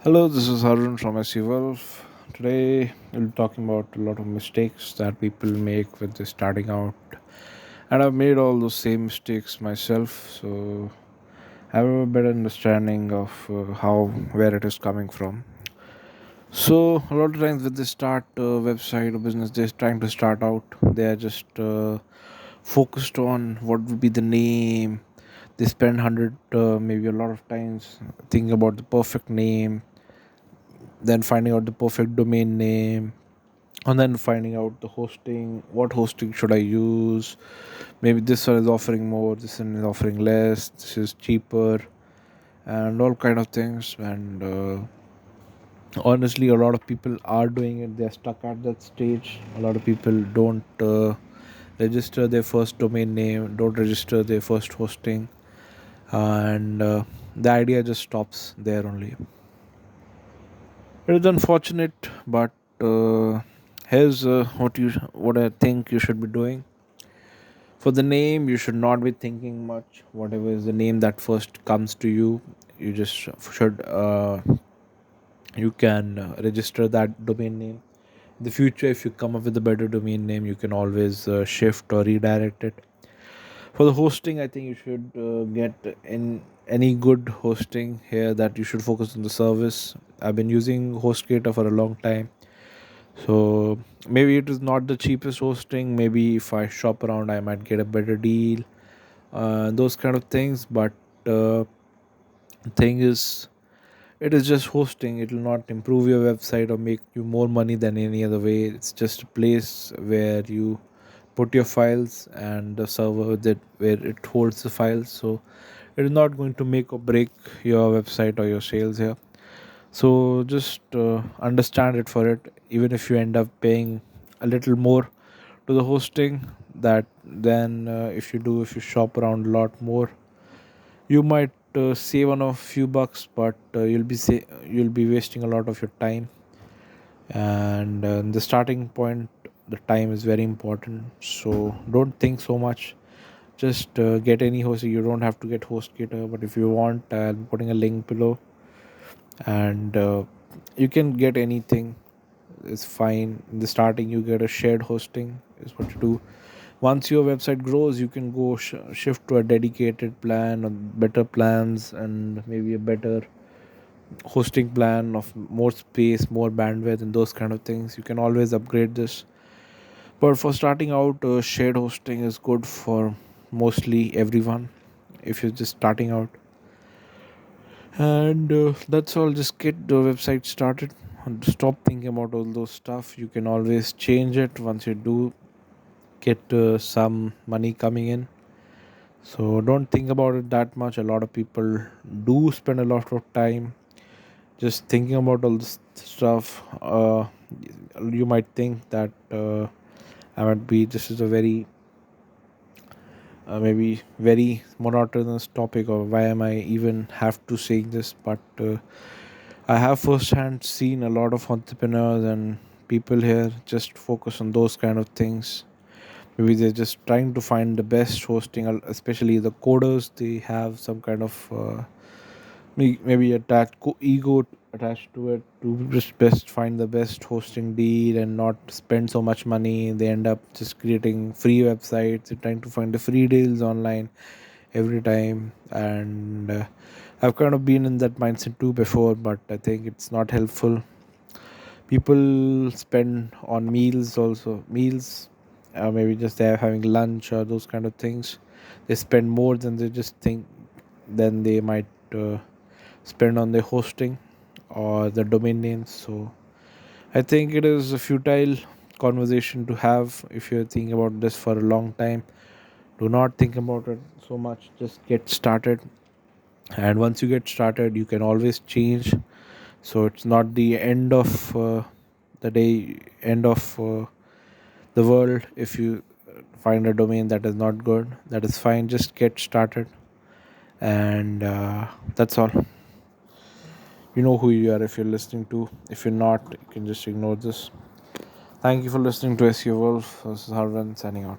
Hello, this is Harwin from SE Wolf. Today, we'll be talking about a lot of mistakes that people make when they're starting out. And I've made all those same mistakes myself, so I have a better understanding of where it is coming from. So, a lot of times when they start a website or business, they're trying to start out, they are just focused on what would be the name. They spend 100, maybe a lot of times thinking about the perfect name, then finding out the perfect domain name, and then finding out the hosting, what hosting should I use. Maybe this one is offering more, this one is offering less, this is cheaper, and all kind of things. And honestly, a lot of people are doing it, they're stuck at that stage. A lot of people don't register their first domain name, don't register their first hosting, and the idea just stops there only. It is unfortunate, but here's what I think you should be doing. For the name, you should not be thinking much. Whatever is the name that first comes to you, you just should you can register that domain name. In the future, if you come up with a better domain name, you can always shift or redirect it. For the hosting, I think you should get in any good hosting here, that you should focus on the service. I've been using HostGator for a long time. So maybe it is not the cheapest hosting. Maybe if I shop around, I might get a better deal. Those kind of things. But uh, the thing is, it is just hosting. It will not improve your website or make you more money than any other way. It's just a place where you put your files and the server that where it holds the files. So it is not going to make or break your website or your sales here. So just understand it for it. Even if you end up paying a little more to the hosting, that then if you shop around a lot more, you might save on a few bucks, but you'll be wasting a lot of your time. And the starting point, the time is very important. So don't think so much. Just get any host. You don't have to get HostGator, but if you want, I'll be putting a link below, and you can get anything. It's fine. In the starting, you get a shared hosting is what you do. Once your website grows, you can go shift to a dedicated plan or better plans, and maybe a better hosting plan of more space, more bandwidth, and those kind of things. You can always upgrade this. But for starting out, shared hosting is good for mostly everyone if you're just starting out. And that's all. Just get the website started and stop thinking about all those stuff. You can always change it once you do get some money coming in. So don't think about it that much. A lot of people do spend a lot of time just thinking about all this stuff. You might think that I might be this is a very maybe very monotonous topic, or why am I even have to say this, but I have firsthand seen a lot of entrepreneurs and people here just focus on those kind of things. Maybe they're just trying to find the best hosting, especially the coders. They have some kind of maybe attached ego attached to it, to just best find the best hosting deal and not spend so much money. They end up just creating free websites. They're trying to find the free deals online every time, and I've kind of been in that mindset too before, but I think it's not helpful. People spend on meals also, meals, maybe just they're having lunch or those kind of things. They spend more than they just think, than they might spend on their hosting or the domain names. So I think it is a futile conversation to have. If you're thinking about this for a long time, do not think about it so much. Just get started, and once you get started, you can always change. So it's not the end of the day, end of the world. If you find a domain that is not good, that is fine. Just get started, and that's all. You know who you are if you're listening to. If you're not, you can just ignore this. Thank you for listening to SU Wolf. This is Harwin signing out.